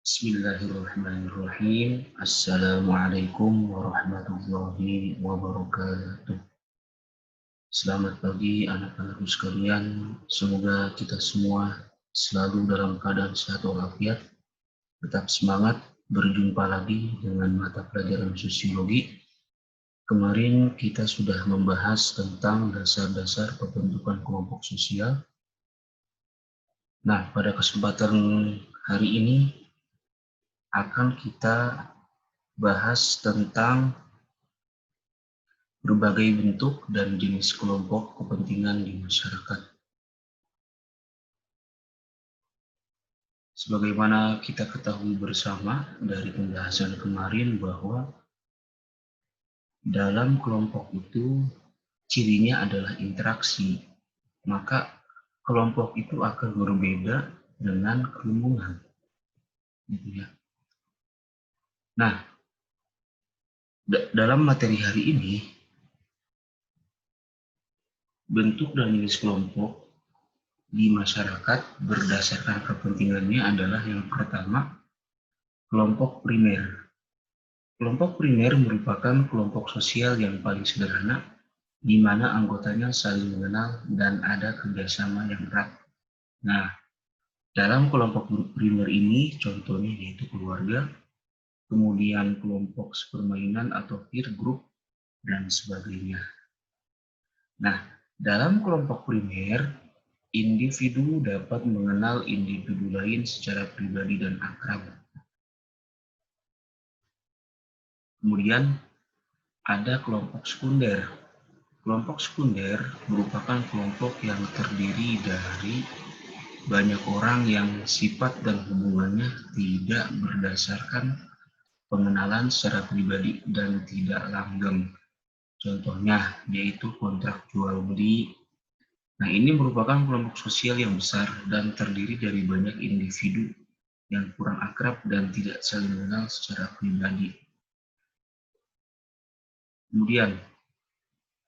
Bismillahirrahmanirrahim. Assalamualaikum warahmatullahi wabarakatuh. Selamat pagi anak-anakku sekalian. Semoga kita semua selalu dalam keadaan sehat walafiat. Tetap semangat. Berjumpa lagi dengan mata pelajaran sosiologi. Kemarin kita sudah membahas tentang dasar-dasar pembentukan kelompok sosial. Nah, pada kesempatan hari ini akan kita bahas tentang berbagai bentuk dan jenis kelompok kepentingan di masyarakat. Sebagaimana kita ketahui bersama dari pembahasan kemarin bahwa dalam kelompok itu cirinya adalah interaksi, maka kelompok itu akan berbeda dengan kerumunan. Gitu ya. Nah, dalam materi hari ini, bentuk dan jenis kelompok di masyarakat berdasarkan kepentingannya adalah yang pertama, kelompok primer. Kelompok primer merupakan kelompok sosial yang paling sederhana, di mana anggotanya saling mengenal dan ada kerjasama yang erat. Nah, dalam kelompok primer ini contohnya yaitu keluarga, kemudian kelompok sepermainan atau peer group, dan sebagainya. Nah, dalam kelompok primer, individu dapat mengenal individu lain secara pribadi dan akrab. Kemudian ada kelompok sekunder. Kelompok sekunder merupakan kelompok yang terdiri dari banyak orang yang sifat dan hubungannya tidak berdasarkan pengenalan secara pribadi dan tidak langgeng. Contohnya yaitu kontrak jual beli. Nah, ini merupakan kelompok sosial yang besar dan terdiri dari banyak individu yang kurang akrab dan tidak saling mengenal secara pribadi. Kemudian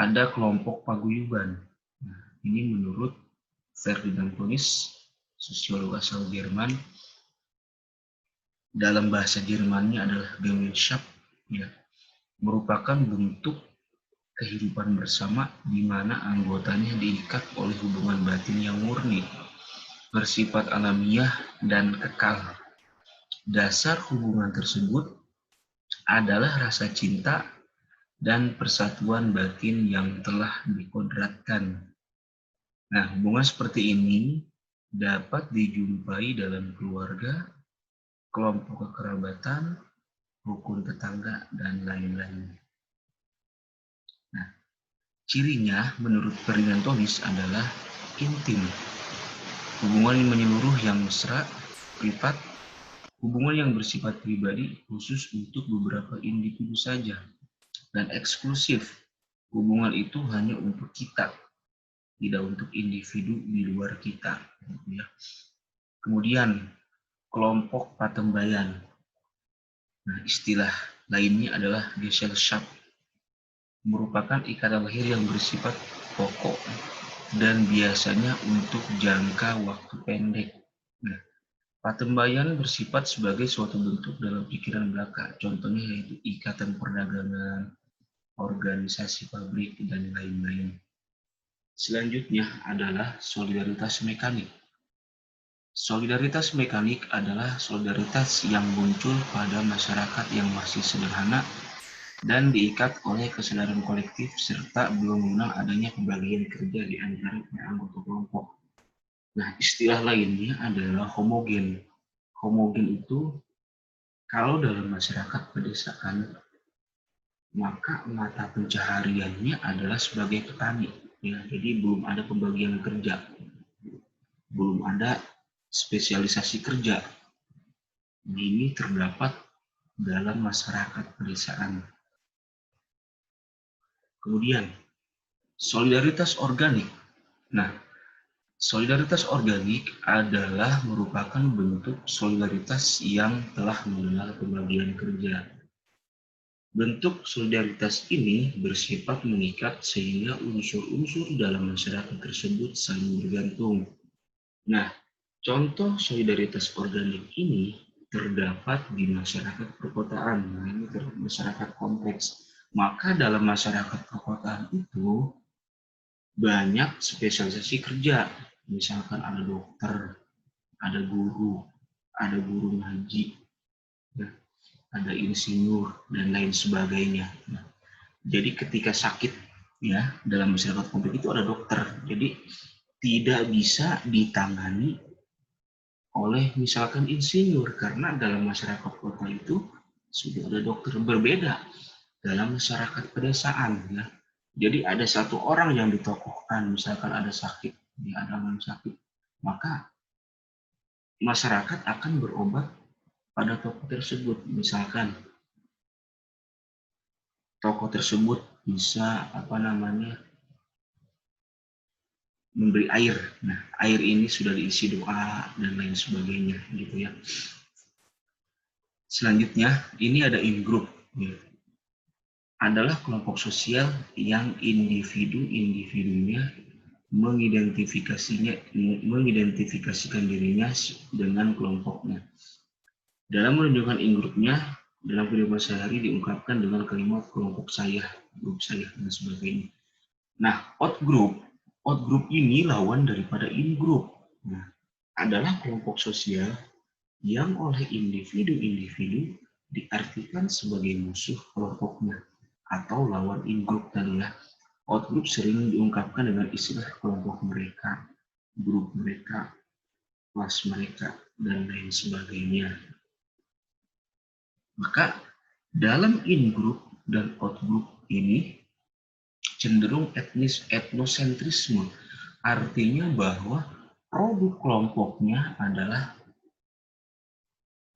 ada kelompok paguyuban. Nah, ini menurut Ferdinand Tönnies, sosiolog asal Jerman, dalam bahasa Jermannya adalah Gemeinschaft, ya, merupakan bentuk kehidupan bersama di mana anggotanya diikat oleh hubungan batin yang murni, bersifat alamiah dan kekal. Dasar hubungan tersebut adalah rasa cinta dan persatuan batin yang telah dikodratkan. Nah, hubungan seperti ini dapat dijumpai dalam keluarga, kelompok kekerabatan, rukun tetangga, dan lain-lain. Nah, cirinya menurut Ferdinand Tönnies adalah intim, hubungan yang menyeluruh yang mesra, privat, hubungan yang bersifat pribadi khusus untuk beberapa individu saja, dan eksklusif, hubungan itu hanya untuk kita, tidak untuk individu di luar kita. Kemudian kelompok patembayan. Nah, istilah lainnya adalah Gesellschaft, merupakan ikatan lahir yang bersifat pokok dan biasanya untuk jangka waktu pendek. Nah, patembayan bersifat sebagai suatu bentuk dalam pikiran belaka, contohnya yaitu ikatan perdagangan, organisasi pabrik, dan lain-lain. Selanjutnya adalah solidaritas mekanik. Solidaritas mekanik adalah solidaritas yang muncul pada masyarakat yang masih sederhana dan diikat oleh kesadaran kolektif serta belum mengenal adanya pembagian kerja di antara para anggota kelompok. Nah, istilah lainnya adalah homogen. Homogen itu kalau dalam masyarakat pedesaan, maka mata pencahariannya adalah sebagai petani. Ya, jadi belum ada pembagian kerja, belum ada spesialisasi kerja. Ini terdapat dalam masyarakat pedesaan. Kemudian, solidaritas organik. Nah, solidaritas organik adalah merupakan bentuk solidaritas yang telah mengenal pembagian kerja. Bentuk solidaritas ini bersifat mengikat sehingga unsur-unsur dalam masyarakat tersebut saling bergantung. Nah, contoh solidaritas organik ini terdapat di masyarakat perkotaan. Nah, ini masyarakat kompleks. Maka dalam masyarakat perkotaan itu banyak spesialisasi kerja. Misalkan ada dokter, ada guru ngaji, ya, ada insinyur, dan lain sebagainya. Nah, jadi ketika sakit, ya, dalam masyarakat kompleks itu ada dokter. Jadi tidak bisa ditangani oleh misalkan insinyur, karena dalam masyarakat kota itu sudah ada dokter. Berbeda dalam masyarakat pedesaan, ya. Jadi ada satu orang yang ditokohkan, misalkan ada sakit, ya, ada orang sakit, maka masyarakat akan berobat pada tokoh tersebut. Misalkan tokoh tersebut bisa memberi air. Nah, air ini sudah diisi doa dan lain sebagainya, gitu ya. Selanjutnya, ini ada in-group, ya. Adalah kelompok sosial yang individu-individunya mengidentifikasikan dirinya dengan kelompoknya. Dalam menunjukkan in-groupnya, dalam kehidupan sehari diungkapkan dengan kalimat kelompok saya, grup saya, dan sebagainya. Nah, out-group ini lawan daripada in-group. Nah, adalah kelompok sosial yang oleh individu-individu diartikan sebagai musuh kelompoknya atau lawan in-group tadi, ya. Out-group sering diungkapkan dengan istilah kelompok mereka, grup mereka, kelas mereka, dan lain sebagainya. Maka dalam in-group dan out-group ini cenderung etnosentrisme, artinya bahwa produk kelompoknya adalah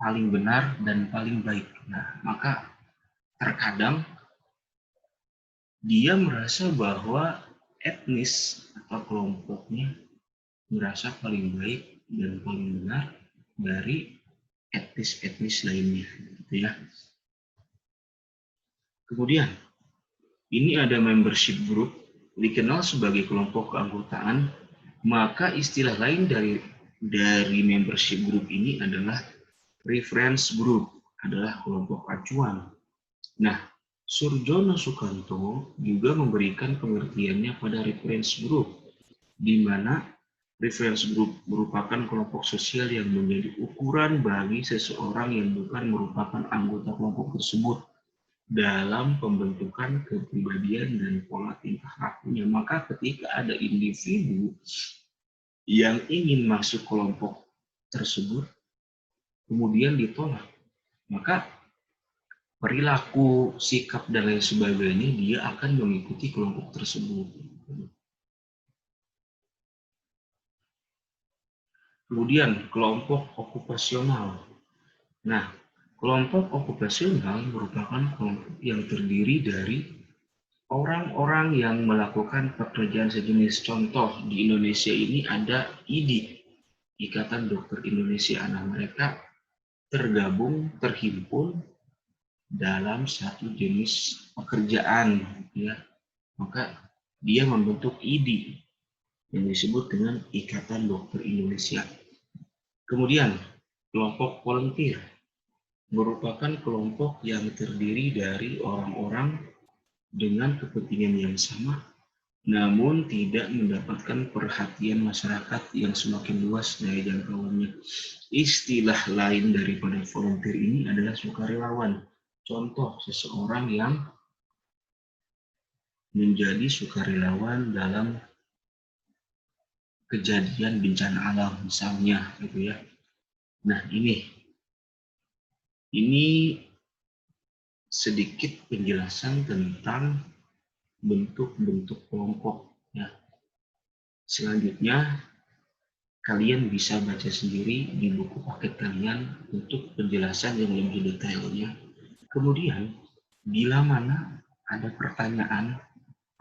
paling benar dan paling baik. Nah, maka terkadang dia merasa bahwa etnis atau kelompoknya merasa paling baik dan paling benar dari etnis-etnis lainnya, gitu ya. Kemudian ini ada membership group, dikenal sebagai kelompok keanggotaan. Maka istilah lain dari membership group ini adalah reference group, adalah kelompok acuan. Nah, Surjono Sukanto juga memberikan pengertiannya pada reference group, di mana reference group merupakan kelompok sosial yang menjadi ukuran bagi seseorang yang bukan merupakan anggota kelompok tersebut dalam pembentukan kepribadian dan pola tingkah lakunya. Maka ketika ada individu yang ingin masuk kelompok tersebut, kemudian ditolak, maka perilaku, sikap, dan lain sebagainya dia akan mengikuti kelompok tersebut. Kemudian kelompok okupasional. Nah, kelompok okupasional merupakan kelompok yang terdiri dari orang-orang yang melakukan pekerjaan sejenis. Contoh di Indonesia ini ada IDI, Ikatan Dokter Indonesia. Nah, mereka terhimpun dalam satu jenis pekerjaan, ya. Maka dia membentuk IDI yang disebut dengan Ikatan Dokter Indonesia. Kemudian kelompok volunteer merupakan kelompok yang terdiri dari orang-orang dengan kepentingan yang sama, namun tidak mendapatkan perhatian masyarakat yang semakin luas daya jangkauannya. Istilah lain daripada volunteer ini adalah sukarelawan. Contoh seseorang yang menjadi sukarelawan dalam kejadian bencana alam misalnya, gitu ya. Nah, ini sedikit penjelasan tentang bentuk-bentuk kelompok, ya. Selanjutnya kalian bisa baca sendiri di buku paket kalian untuk penjelasan yang lebih detailnya. Kemudian bila mana ada pertanyaan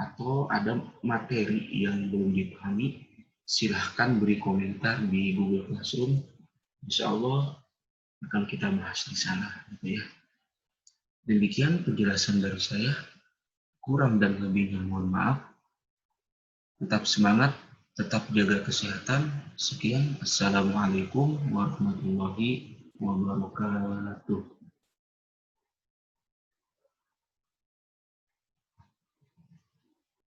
atau ada materi yang belum dipahami, silahkan beri komentar di Google Classroom. Insya Allah akan kita bahas di sana, gitu ya. Demikian penjelasan dari saya. Kurang dan lebihnya mohon maaf. Tetap semangat, tetap jaga kesehatan. Sekian. Assalamualaikum warahmatullahi wabarakatuh. wabarakatuh.